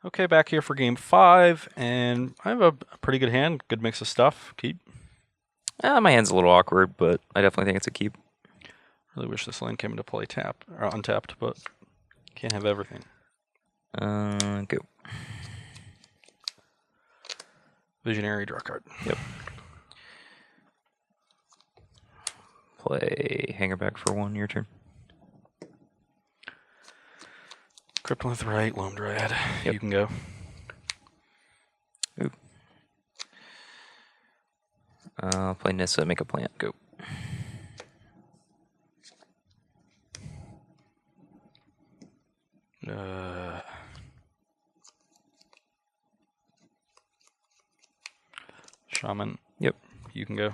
Okay, back here for game 5, and I have a pretty good hand, good mix of stuff. Keep. My hand's a little awkward, but I definitely think it's a keep. Really wish this land came into play tap or untapped, but can't have everything. Go. Visionary, draw card. Yep. Play hanger back for 1, your turn. Kryptonith right, Loam Dryad. Yep. You can go. Ooh. Play Nissa, make a plant. Go. Shaman. Yep. You can go.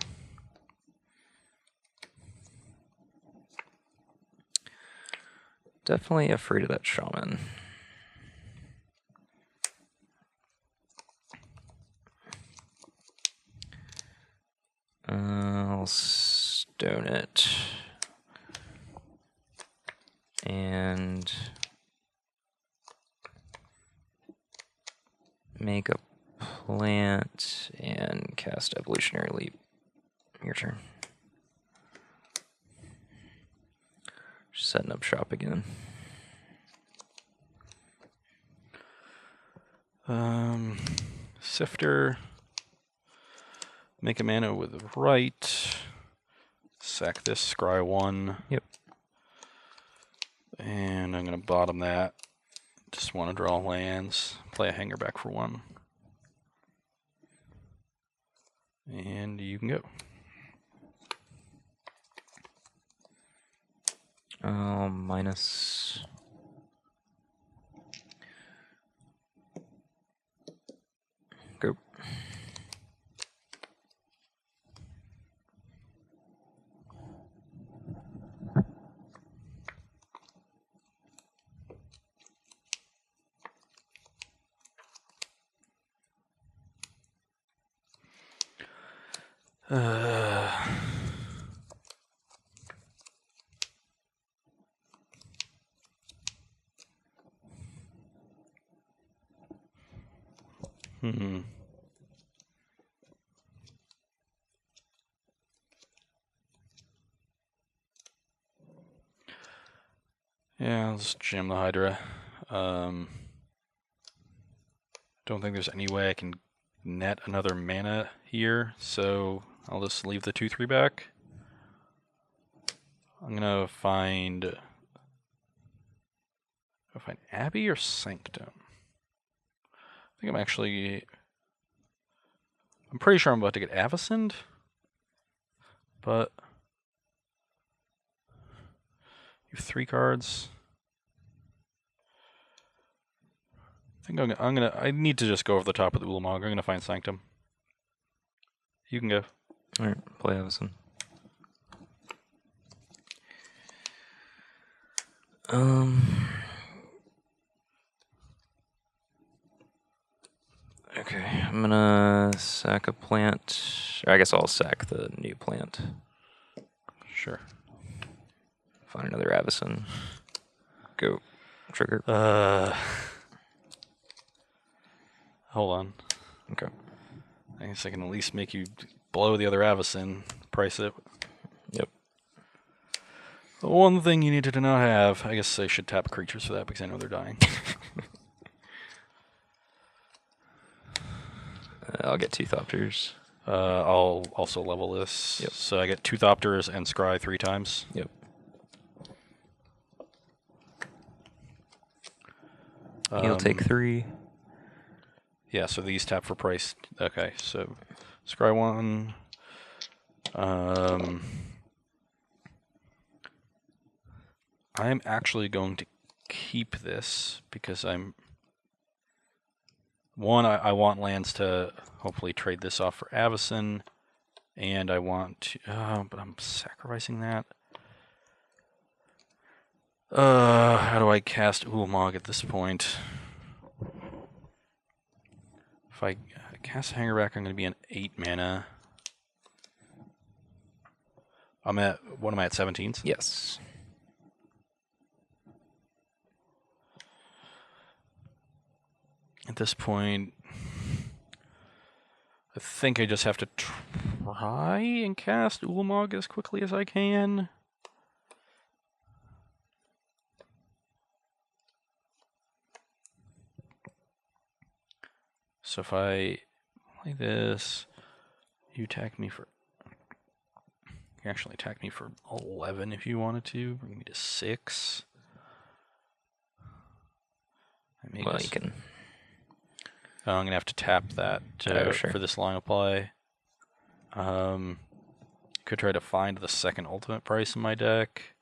Definitely afraid of that shaman. I'll stone it. And make a plant and cast Evolutionary Leap. Your turn. Just setting up shop again. Sifter. Make a mana with right. Sack this, scry 1. Yep. And I'm going to bottom that. Just want to draw lands. Play a hanger back for 1. And you can go. Minus. Go. Yeah, let's jam the Hydra. Don't think there's any way I can net another mana here, so I'll just leave the 2/3 back. I'm gonna find Abbey or Sanctum. I think I'm pretty sure I'm about to get Avacyned, but you have 3 cards. I think I need to just go over the top of the Ulamog. I'm gonna find Sanctum. You can go. Alright, play Avacyn. Okay, I'm gonna sack a plant. Or I guess I'll sack the new plant. Sure. Find another Avacyn. Go. Trigger. Hold on. Okay. I guess I can at least make you blow the other Avacyn. Price it. Yep. The one thing you needed to not have. I guess I should tap creatures for that because I know they're dying. I'll get 2 Thopters. I'll also level this. Yep. So I get 2 Thopters and Scry 3 times. Yep. He'll take 3. Yeah, so these tap for price. Okay, so Scry 1. I'm actually going to keep this because I want lands to hopefully trade this off for Avacyn, and I want to, but I'm sacrificing that. How do I cast Ulamog at this point? If I cast Hangerback, I'm going to be an 8 mana. What am I at, 17s? Yes. At this point, I think I just have to try and cast Ulamog as quickly as I can. So if I play this, you attack me for... You actually attack me for 11 if you wanted to. Bring me to 6. Well, you can... Oh, I'm going to have to tap that sure. for this line of play. Could try to find the second ultimate price in my deck.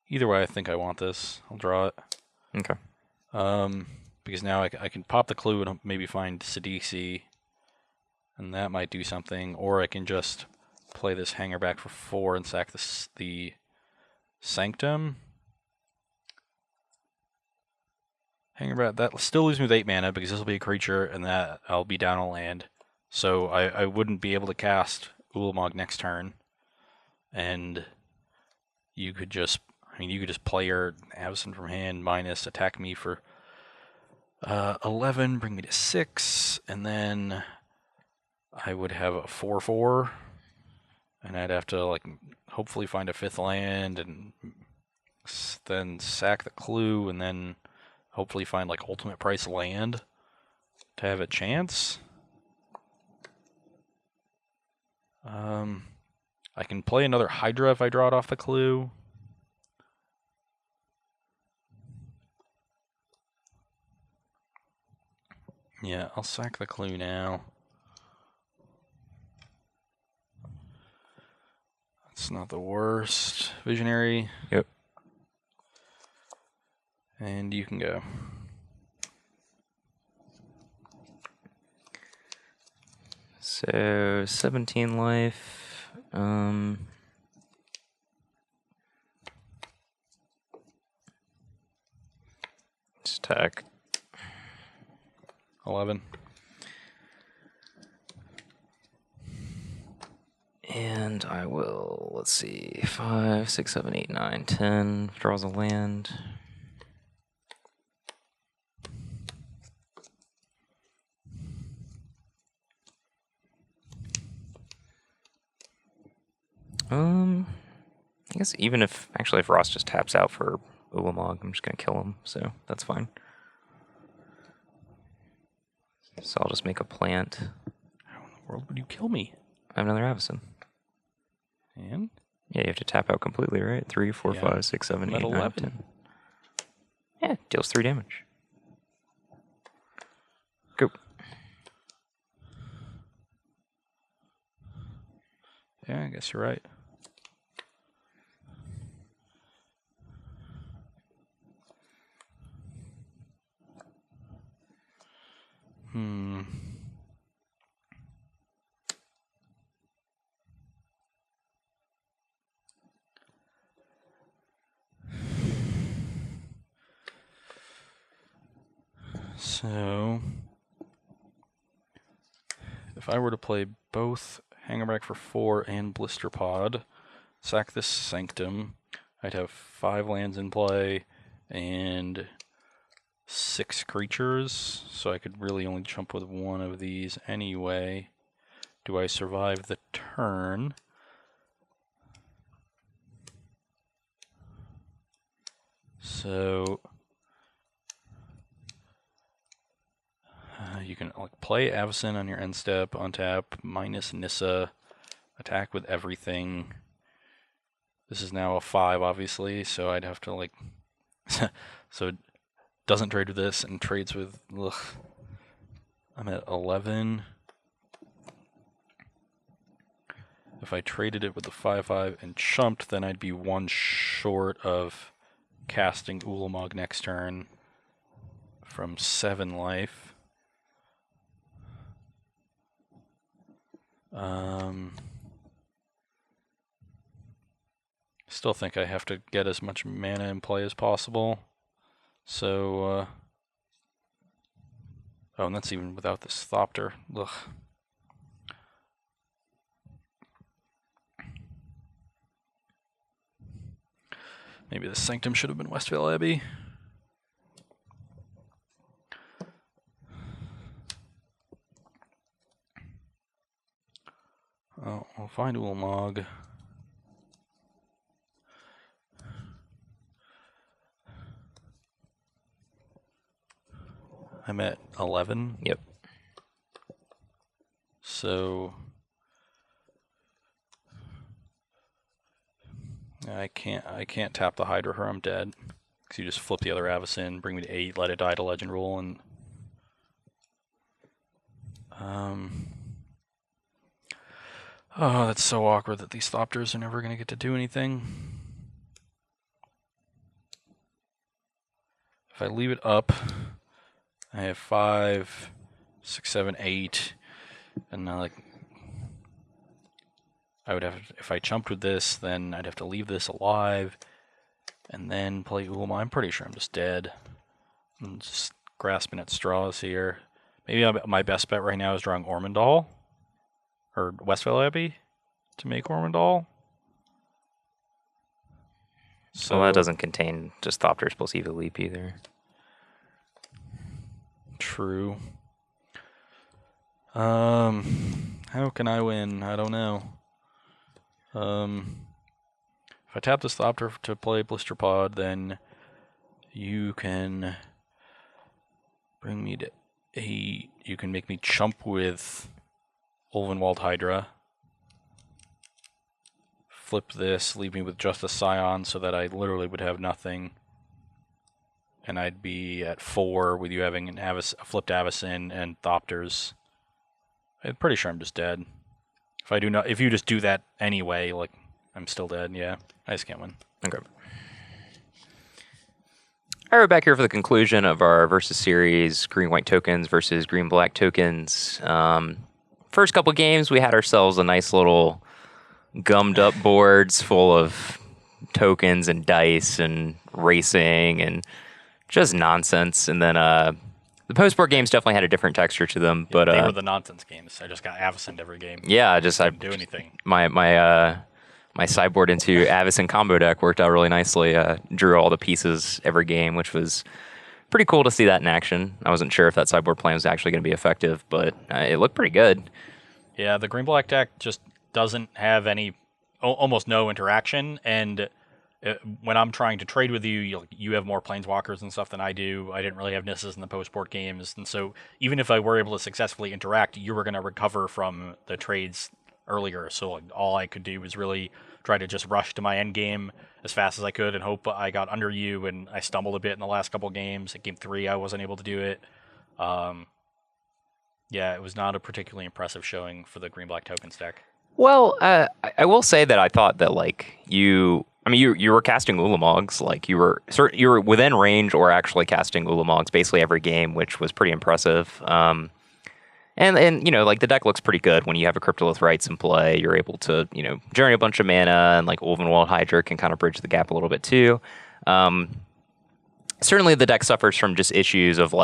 Either way, I think I want this. I'll draw it. Okay. Because now I can pop the clue and maybe find Sidisi, and that might do something. Or I can just play this hanger back for 4 and sack the Sanctum. Hanger back, that still leaves me with 8 mana because this will be a creature and that I'll be down a land. So I wouldn't be able to cast Ulamog next turn. And you could just, you could just play your Avacyn from hand minus attack me for 11, bring me to 6, and then I would have a 4/4, and I'd have to hopefully find a 5th land, and then sack the clue, and then hopefully find ultimate price land to have a chance. I can play another Hydra if I draw it off the clue. Yeah, I'll sack the clue now. That's not the worst. Visionary. Yep. And you can go. So 17 life. Attack. 11. And I will, let's see, 5, 6, 7, 8, 9, 10. Draws a land. I guess even if Ross just taps out for Ulamog, I'm just gonna kill him, so that's fine. So I'll just make a plant. How in the world would you kill me? I have another Avacyn. And? Yeah, you have to tap out completely, right? 3, 4, Yeah. 5, 6, 7, 8, 9, 11. 10. Yeah, deals 3 damage. Go. Yeah, I guess you're right. So, if I were to play both Hangerback for 4 and Blister Pod, sack this Sanctum, I'd have 5 lands in play and 6 creatures, so I could really only jump with one of these anyway. Do I survive the turn? So you can play Avacyn on your end step, untap, minus Nissa, attack with everything. This is now a 5, obviously, so I'd have to so it doesn't trade with this and trades with. I'm at 11. If I traded it with the 5/5 and chumped, then I'd be 1 short of casting Ulamog next turn from 7 life. Still think I have to get as much mana in play as possible. So, oh, and that's even without this Thopter. Ugh. Maybe the Sanctum should have been Westvale Abbey. So find Ulamog. I'm at 11. Yep. So I can't tap the Hydra or I'm dead. Because you just flip the other Avacyn, bring me to 8, let it die to Legend Rule, and oh, that's so awkward that these Thopters are never gonna get to do anything. If I leave it up, I have 5, 6, 7, 8, and now like I would have, if I jumped with this, then I'd have to leave this alive, and then play Ulma. I'm pretty sure I'm just dead. I'm just grasping at straws here. Maybe my best bet right now is drawing Ormondal, or Westvale Abbey, to make Ormondal. So that doesn't contain just Thopters plus Eva Leap either. True. How can I win? I don't know. If I tap this Thopter to play Blister Pod, then you can bring me to 8. You can make me chump with Ulvenwald Hydra. Flip this, leave me with just a Scion so that I literally would have nothing. And I'd be at 4 with you having a flipped Avacyn and Thopters. I'm pretty sure I'm just dead. If you just do that anyway, like, I'm still dead, yeah. I just can't win. Okay. All right, we're back here for the conclusion of our versus series, green-white tokens versus green-black tokens. First couple games, we had ourselves a nice little gummed-up boards full of tokens and dice and racing and just nonsense. And then the post-board games definitely had a different texture to them. Yeah, but they were the nonsense games. I just got Avacyn every game. Yeah, I didn't do anything. My sideboard into Avacyn combo deck worked out really nicely. Drew all the pieces every game, which was pretty cool to see that in action. I wasn't sure if that sideboard plan was actually going to be effective, but it looked pretty good. Yeah, the green-black deck just doesn't have almost no interaction, and when I'm trying to trade with you, you have more planeswalkers and stuff than I do. I didn't really have Nisses in the post-board games, and so even if I were able to successfully interact, you were going to recover from the trades earlier. So all I could do was really try to just rush to my end game as fast as I could and hope I got under you. And I stumbled a bit in the last couple games. At game 3, I wasn't able to do it. Yeah, it was not a particularly impressive showing for the green-black tokens deck. Well, I will say that I thought that you were casting Ulamogs, you were within range or actually casting Ulamogs basically every game, which was pretty impressive. And the deck looks pretty good when you have a Cryptolith Rites in play. You're able to generate a bunch of mana, and Ulvenwald Hydra can kind of bridge the gap a little bit too. Certainly, the deck suffers from just issues of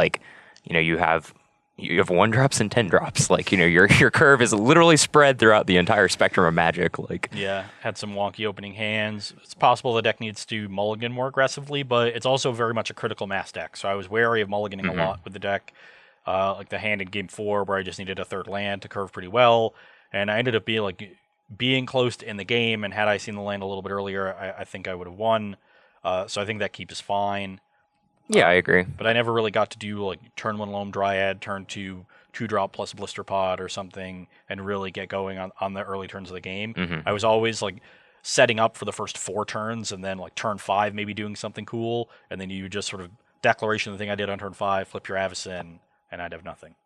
you have 1-drops and 10-drops. Your curve is literally spread throughout the entire spectrum of Magic. Yeah, had some wonky opening hands. It's possible the deck needs to mulligan more aggressively, but it's also very much a critical mass deck. So I was wary of mulliganing a lot with the deck. The hand in game 4 where I just needed a 3rd land to curve pretty well, and I ended up being close in the game. And had I seen the land a little bit earlier, I think I would have won. So I think that keeps fine. Yeah, I agree. But I never really got to do turn 1 Loam Dryad, turn 2 2-drop plus Blister Pod or something, and really get going on the early turns of the game. Mm-hmm. I was always setting up for the first 4 turns, and then turn 5 maybe doing something cool, and then you just sort of declaration the thing I did on turn 5, flip your Avacyn, and I'd have nothing.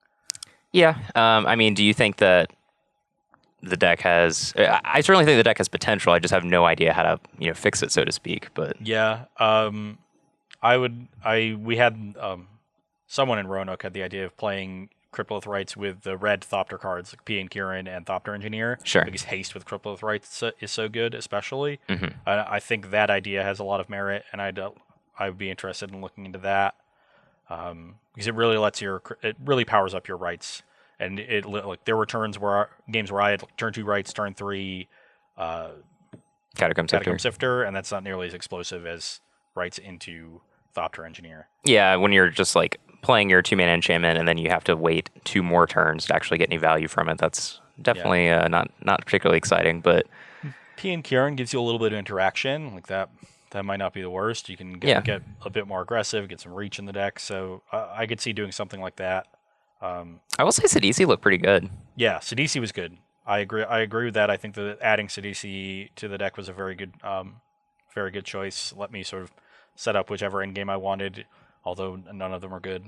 Yeah. Do you think that the deck has... I certainly think the deck has potential. I just have no idea how to fix it, so to speak. But yeah, we had someone in Roanoke had the idea of playing Cryptolith Rites with the red Thopter cards, like P and Kieran and Thopter Engineer. Sure. Because haste with Cryptolith Rites is so good, especially. Mm-hmm. I think that idea has a lot of merit, and I would be interested in looking into that. Because it really powers up your rights, and there were games where I had turn 2 rights, turn 3 Catacomb Sifter, and that's not nearly as explosive as rights into Thopter Engineer. Yeah, when you're just playing your 2-mana enchantment and then you have to wait 2 more turns to actually get any value from it, that's definitely not particularly exciting, but P and Kieran gives you a little bit of interaction like that. That might not be the worst. You can get a bit more aggressive, get some reach in the deck. So I could see doing something like that. I will say Sidisi looked pretty good. Yeah, Sidisi was good. I agree. I agree with that. I think that adding Sidisi to the deck was a very good choice. Let me sort of set up whichever end game I wanted, although none of them are good.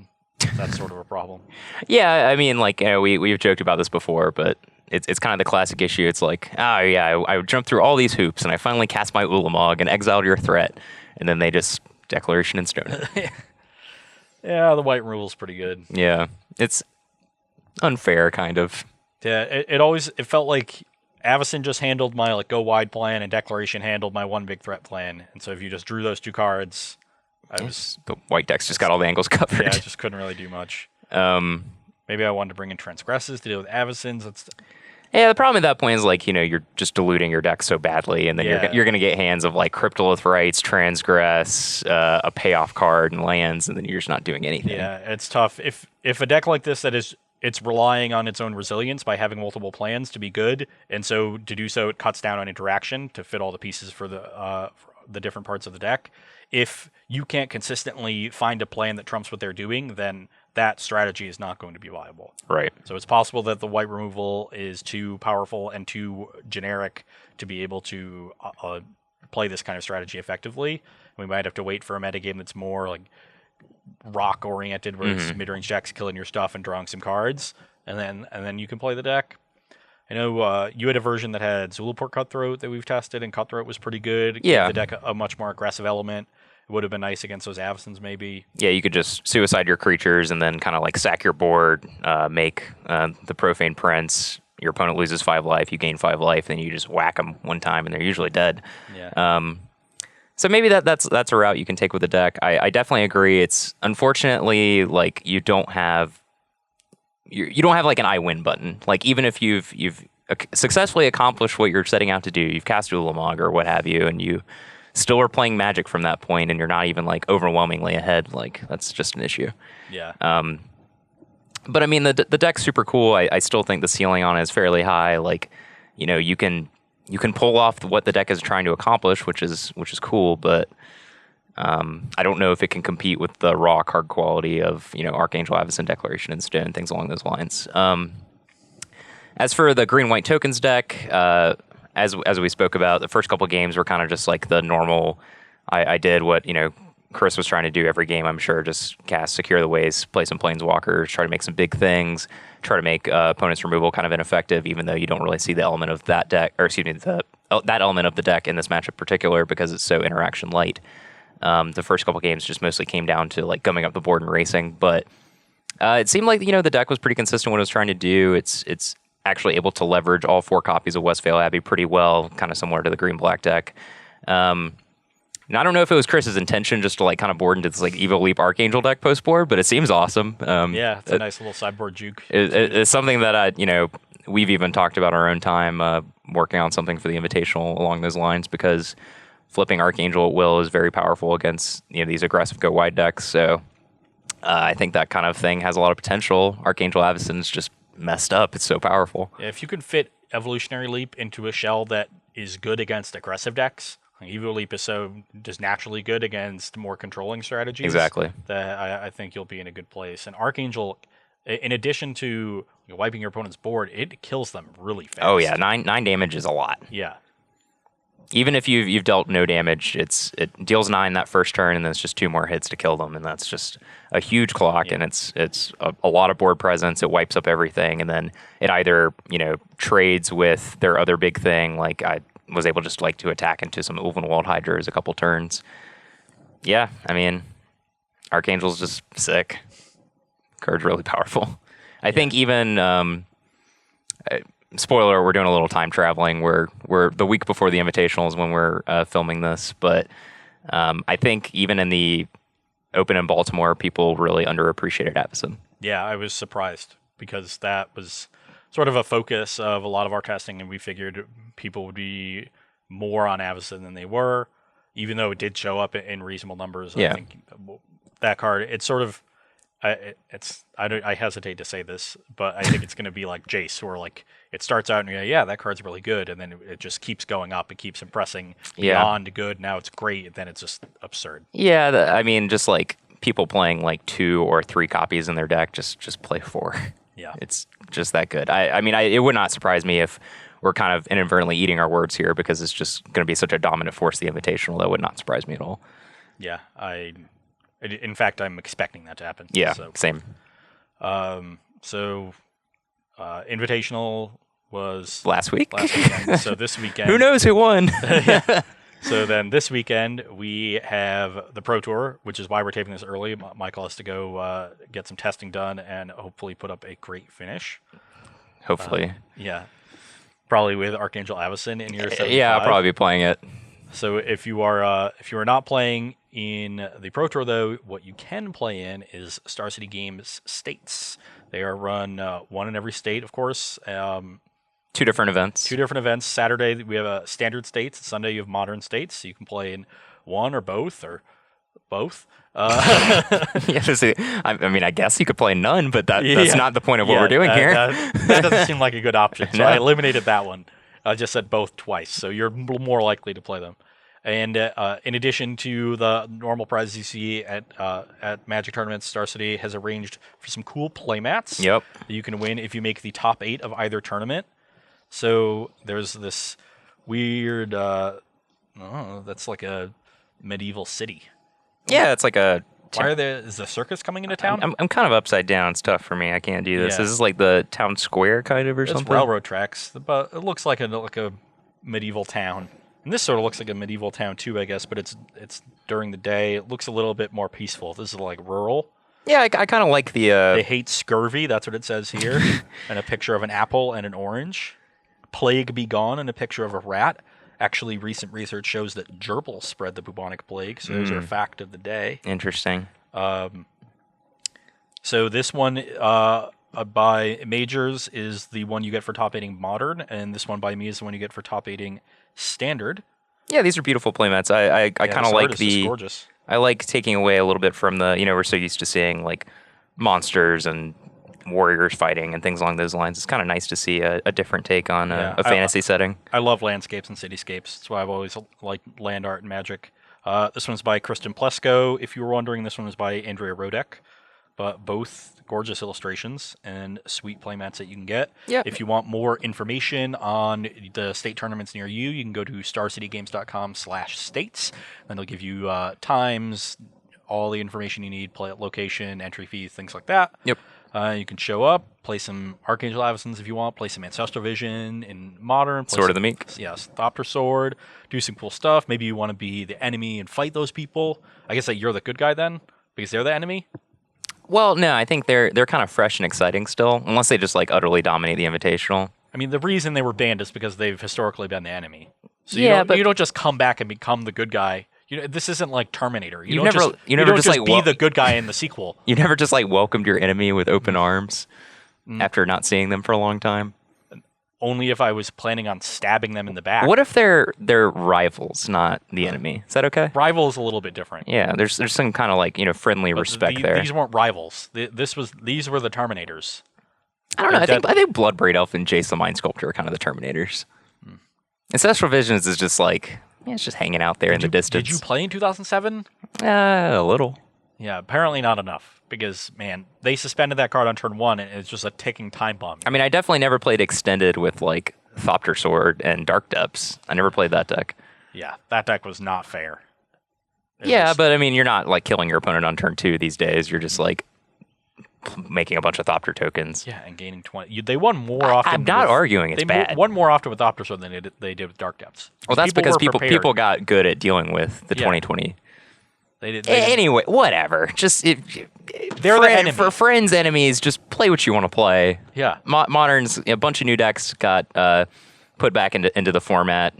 That's sort of a problem. Yeah, I mean, like we've joked about this before, but it's kind of the classic issue. It's like, oh yeah, I jumped through all these hoops and I finally cast my Ulamog and exiled your threat, and then they just Declaration and Stone it. Yeah, the white removal is pretty good. Yeah, it's unfair, kind of. Yeah, it felt like Avacyn just handled my like go wide plan, and Declaration handled my one big threat plan. And so if you just drew those two cards, the white deck's just got all the angles covered. Yeah, I just couldn't really do much. Maybe I wanted to bring in Transgresses to deal with Avacyns. Yeah, the problem at that point is like, you're just diluting your deck so badly, and then you're going to get hands of like Cryptolith Rites, Transgress, a payoff card, and lands, and then you're just not doing anything. Yeah, it's tough. If a deck like this it's relying on its own resilience by having multiple plans to be good, and so to do so it cuts down on interaction to fit all the pieces for the different parts of the deck. If you can't consistently find a plan that trumps what they're doing, then that strategy is not going to be viable. Right. So it's possible that the white removal is too powerful and too generic to be able to play this kind of strategy effectively. We might have to wait for a metagame that's more like rock oriented, where it's mid-range decks killing your stuff and drawing some cards, and then you can play the deck. I know you had a version that had Zulaport Cutthroat that we've tested, and Cutthroat was pretty good. It gave the deck a much more aggressive element. It would have been nice against those Avacyns, maybe. Yeah, you could just suicide your creatures and then kind of like sack your board, make the Profane Prince. Your opponent loses 5 life, you gain 5 life, then you just whack them one time, and they're usually dead. Yeah. So maybe that's a route you can take with the deck. I definitely agree. It's unfortunately like you don't have like an I win button. Like even if you've successfully accomplished what you're setting out to do, you've cast Ulamog or what have you, and you still are playing Magic from that point, and you're not even like overwhelmingly ahead. Like that's just an issue. Yeah. But I mean the deck's super cool. I still think the ceiling on it is fairly high. Like you can pull off what the deck is trying to accomplish, which is cool, but I don't know if it can compete with the raw card quality of Archangel, Avacyn, Declaration, and Stone, things along those lines. As for the green-white tokens deck, as we spoke about, the first couple games were kind of just like the normal. I did what Chris was trying to do every game, I'm sure. Just cast Secure the Ways, play some Planeswalkers, try to make some big things, try to make opponent's removal kind of ineffective, even though you don't really see the element of that deck, or excuse me, that element of the deck in this matchup in particular because it's so interaction light. The first couple games just mostly came down to like gumming up the board and racing, but it seemed like the deck was pretty consistent what it was trying to do. It's actually able to leverage all 4 copies of Westvale Abbey pretty well, kind of similar to the green-black deck. And I don't know if it was Chris's intention just to like kind of board into this like Evil Leap Archangel deck post board, but it seems awesome. Yeah, it's a nice little sideboard juke. It's something that we've even talked about our own time working on something for the Invitational along those lines, because flipping Archangel at will is very powerful against these aggressive go wide decks. So I think that kind of thing has a lot of potential. Archangel Avacyn's just messed up. It's so powerful. Yeah, if you can fit Evolutionary Leap into a shell that is good against aggressive decks. Evil Leap is so just naturally good against more controlling strategies. Exactly. That I think you'll be in a good place. And Archangel, in addition to wiping your opponent's board, it kills them really fast. Oh yeah, 9 damage is a lot. Yeah. Even if you've dealt no damage, it deals 9 that first turn, and then it's just 2 more hits to kill them, and that's just a huge clock, and it's a lot of board presence. It wipes up everything, and then it either trades with their other big thing, like I was able just like to attack into some Ulvenwald Hydras a couple turns. Yeah, I mean, Archangel's just sick. Card's really powerful. I think even spoiler, we're doing a little time traveling. We're the week before the Invitational is when we're filming this, but I think even in the Open in Baltimore, people really underappreciated Avacyn. Yeah, I was surprised because that was sort of a focus of a lot of our testing, and we figured people would be more on Avacyn than they were, even though it did show up in reasonable numbers. Yeah. I think that card, it's sort of, I hesitate to say this, but I think it's going to be like Jace, where like it starts out and you're like, yeah, that card's really good, and then it just keeps going up. It keeps impressing Yeah. beyond good. Now it's great, and then it's just absurd. Yeah, I mean, just like people playing like 2 or 3 copies in their deck, just play 4. Yeah. It's just that good. I mean, it would not surprise me if we're kind of inadvertently eating our words here because it's just going to be such a dominant force, the Invitational. That would not surprise me at all. Yeah, in fact, I'm expecting that to happen. Yeah, So, same. Invitational was Last week. weekend. So this weekend, Who knows who won? Yeah. So then this weekend we have the Pro Tour, which is why we're taping this early. Michael has to go get some testing done and hopefully put up a great finish. Hopefully. Yeah, probably with Archangel Avacyn in your 75. Yeah, I'll probably be playing it. So if you are not playing in the Pro Tour, though, what you can play in is Star City Games States. They are run one in every state, of course. 2 different events. 2 different events. Saturday we have a standard states. Sunday you have modern states. So you can play in one or both Yeah, I mean, I guess you could play none, but that's not the point of what we're doing here. That doesn't seem like a good option. So No. I eliminated that one. I just said both twice, so you're more likely to play them. And in addition to the normal prizes you see at Magic tournaments, Star City has arranged for some cool playmats Yep. that you can win if you make the top 8 of either tournament. So there's this weird, that's like a medieval city. Yeah, it's like a. Is the circus coming into town? I'm kind of upside down. It's tough for me. I can't do this. Yeah. This is like the town square kind of or It's something. railroad tracks, but it looks like a medieval town. And this sort of looks like a medieval town too, I guess, but it's during the day. It looks a little bit more peaceful. This is like rural. Yeah, I kind of like the. They hate scurvy. That's what it says here. And a picture of an apple and an orange. Plague be gone, and a picture of a rat. Actually, recent research shows that gerbils spread the bubonic plague. So those are a fact of the day. Interesting. So this one by Majors is the one you get for top 8ing Modern, and this one by me is the one you get for top 8ing Standard. Yeah, these are beautiful playmats. I kind of like the. Gorgeous. I like taking away a little bit from the. We're so used to seeing like monsters and warriors fighting and things along those lines. It's kind of nice to see a different take on a fantasy setting. I love landscapes and cityscapes. That's why I've always liked land art and Magic. This one's by Kristen Plesko. If you were wondering, this one is by Andrea Rodek. But both gorgeous illustrations and sweet playmats that you can get. Yep. If you want more information on the state tournaments near you, you can go to starcitygames.com/states. Then they'll give you times, all the information you need, play location, entry fees, things like that. Yep. You can show up, play some Archangel Avacyns if you want, play some Ancestral Vision in Modern. Sword of the Meek. Yes, Thopter Sword, do some cool stuff. Maybe you want to be the enemy and fight those people. I guess that you're the good guy then, because they're the enemy. Well, no, I think they're kind of fresh and exciting still, unless they just like utterly dominate the Invitational. I mean, the reason they were banned is because they've historically been the enemy. So Yeah, you don't just come back and become the good guy. This isn't like Terminator. You never just like be the good guy in the sequel. You never just like welcomed your enemy with open arms after not seeing them for a long time. Only if I was planning on stabbing them in the back. What if they're rivals, not the enemy? Is that okay? Rival is a little bit different. Yeah, there's some kind of like friendly respect there. These weren't rivals. These were the Terminators. I don't know. I think Bloodbraid Elf and Jace the Mind Sculptor are kind of the Terminators. Ancestral Visions is just like it's just hanging out there in the distance. Did you play in 2007? A little. Yeah, apparently not enough because man, they suspended that card on turn 1 and it's just a ticking time bomb. I mean, I definitely never played extended with like Thopter Sword and Dark Depths. I never played that deck. Yeah, that deck was not fair. But I mean, you're not like killing your opponent on turn 2 these days. You're just like making a bunch of Thopter tokens. Yeah, and gaining 20. They won more often. I'm not arguing it's bad. They won more often with Thopter Sword than they did with Dark Depths. Well, that's because were people got good at dealing with the 2020. They did. Anyway, whatever. Just they're the enemy. For friends, enemies. Just play what you want to play. Yeah. Moderns, a bunch of new decks got put back into the format.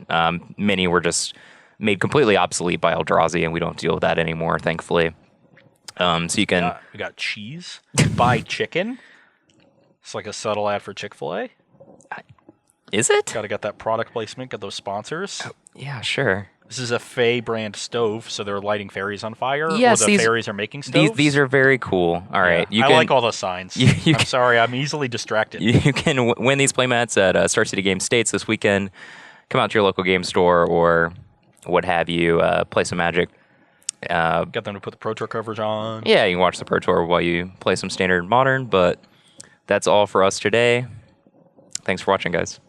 Many were just made completely obsolete by Eldrazi, and we don't deal with that anymore, thankfully. So you can. We got cheese. Buy chicken. It's like a subtle ad for Chick-fil-A. Is it? Got to get that product placement. Get those sponsors. Yeah, sure. This is a Fey brand stove, so they're lighting fairies on fire, Yes, or the fairies are making stoves? These are very cool. All right. I like all the signs. You I'm sorry, I'm easily distracted. You can win these playmats at Star City Game States this weekend. Come out to your local game store or what have you. Play some Magic. Got them to put the Pro Tour coverage on. Yeah, you can watch the Pro Tour while you play some Standard and Modern. But that's all for us today. Thanks for watching, guys.